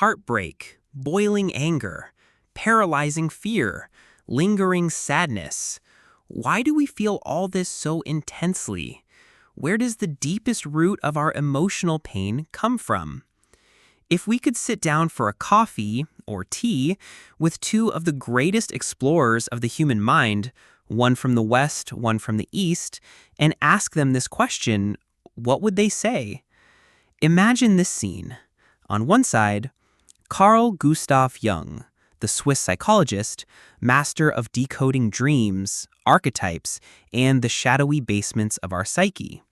heartbreak, boiling anger, paralyzing fear, lingering sadness. Why do we feel all this so intensely? Where does the deepest root of our emotional pain come from? If we could sit down for a coffee or tea with two of the greatest explorers of the human mind, one from the West, one from the East, and ask them this question, what would they say? Imagine this scene. On one side, Carl Gustav Jung, the Swiss psychologist, master of decoding dreams, archetypes, and the shadowy basements of our psyche.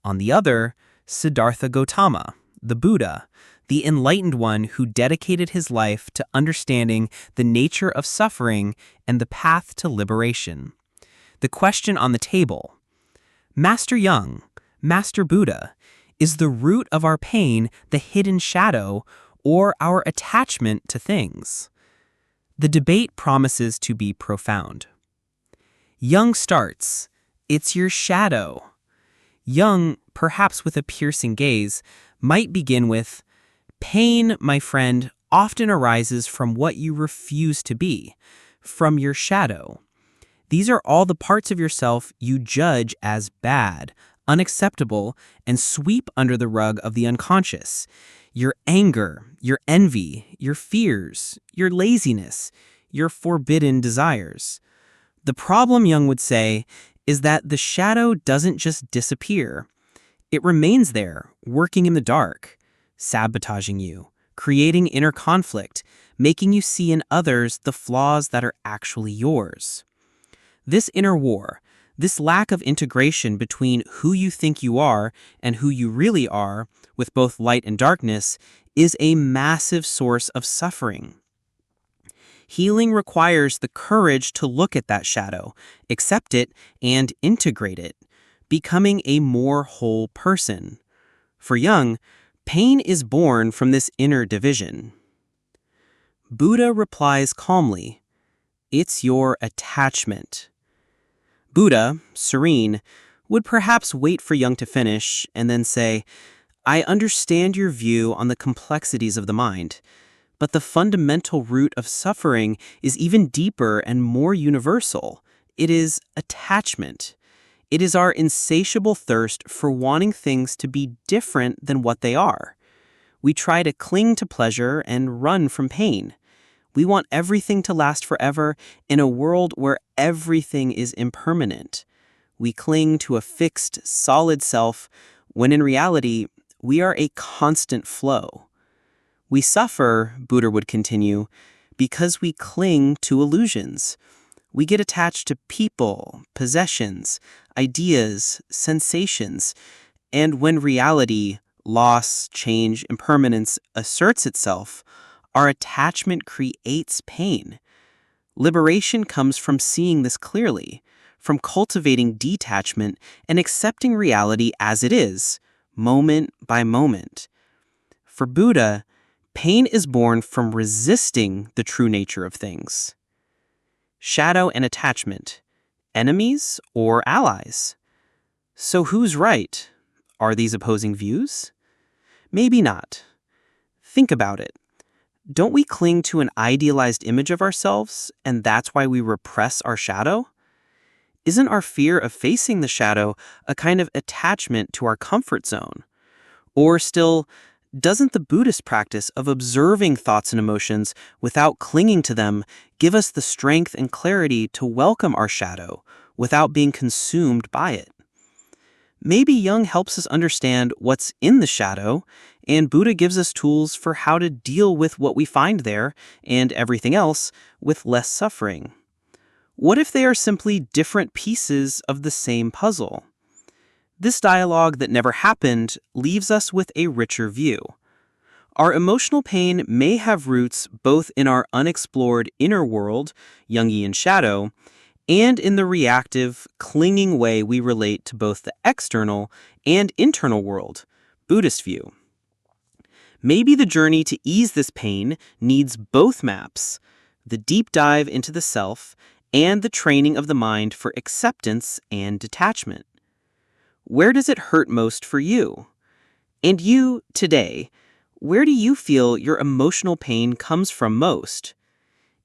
On the other, Siddhartha Gautama, the Buddha, the enlightened one who dedicated his life to understanding the nature of suffering and the path to liberation. The question on the table: Master Jung, Master Buddha, is the root of our pain the hidden shadow or our attachment to things? The debate promises to be profound. Jung starts, "It's your shadow." Jung, perhaps with a piercing gaze, might begin with, "Pain, my friend, often arises from what you refuse to be, from your shadow. These are all the parts of yourself you judge as bad, unacceptable, and sweep under the rug of the unconscious. Your anger, your envy, your fears, your laziness, your forbidden desires." The problem, Jung would say, is that the shadow doesn't just disappear. It remains there, working in the dark, sabotaging you, creating inner conflict, making you see in others the flaws that are actually yours. This inner war, this lack of integration between who you think you are and who you really are, with both light and darkness, is a massive source of suffering. Healing requires the courage to look at that shadow, accept it, and integrate it, becoming a more whole person. For Jung, pain is born from this inner division. Buddha replies calmly, "It's your attachment." Buddha, serene, would perhaps wait for Jung to finish and then say, "I understand your view on the complexities of the mind, but the fundamental root of suffering is even deeper and more universal. It is attachment. It is our insatiable thirst for wanting things to be different than what they are. We try to cling to pleasure and run from pain. We want everything to last forever in a world where everything is impermanent. We cling to a fixed, solid self, when in reality, we are a constant flow. We suffer," Buddha would continue, "because we cling to illusions. We get attached to people, possessions, ideas, sensations, and when reality, loss, change, impermanence asserts itself, our attachment creates pain. Liberation comes from seeing this clearly, from cultivating detachment and accepting reality as it is, moment by moment. For Buddha, pain is born from resisting the true nature of things." Shadow and attachment, enemies or allies? So who's right? Are these opposing views? Maybe not. Think about it. Don't we cling to an idealized image of ourselves, and that's why we repress our shadow? Isn't our fear of facing the shadow a kind of attachment to our comfort zone? Or still, doesn't the Buddhist practice of observing thoughts and emotions without clinging to them give us the strength and clarity to welcome our shadow without being consumed by it? Maybe Jung helps us understand what's in the shadow, and Buddha gives us tools for how to deal with what we find there and everything else with less suffering. What if they are simply different pieces of the same puzzle? This dialogue that never happened leaves us with a richer view. Our emotional pain may have roots both in our unexplored inner world, Jungian shadow, and in the reactive, clinging way we relate to both the external and internal world, Buddhist view. Maybe the journey to ease this pain needs both maps, the deep dive into the self and the training of the mind for acceptance and detachment. Where does it hurt most for you? And you, today, where do you feel your emotional pain comes from most?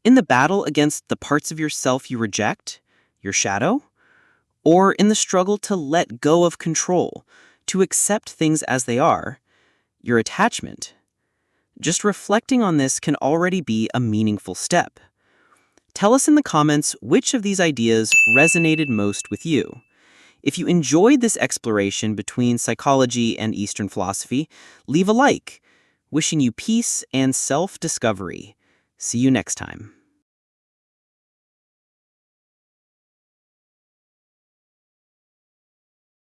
In the battle against the parts of yourself you reject, your shadow? Or in the struggle to let go of control, to accept things as they are, your attachment? Just reflecting on this can already be a meaningful step. Tell us in the comments which of these ideas resonated most with you. If you enjoyed this exploration between psychology and Eastern philosophy, leave a like. Wishing you peace and self-discovery. See you next time.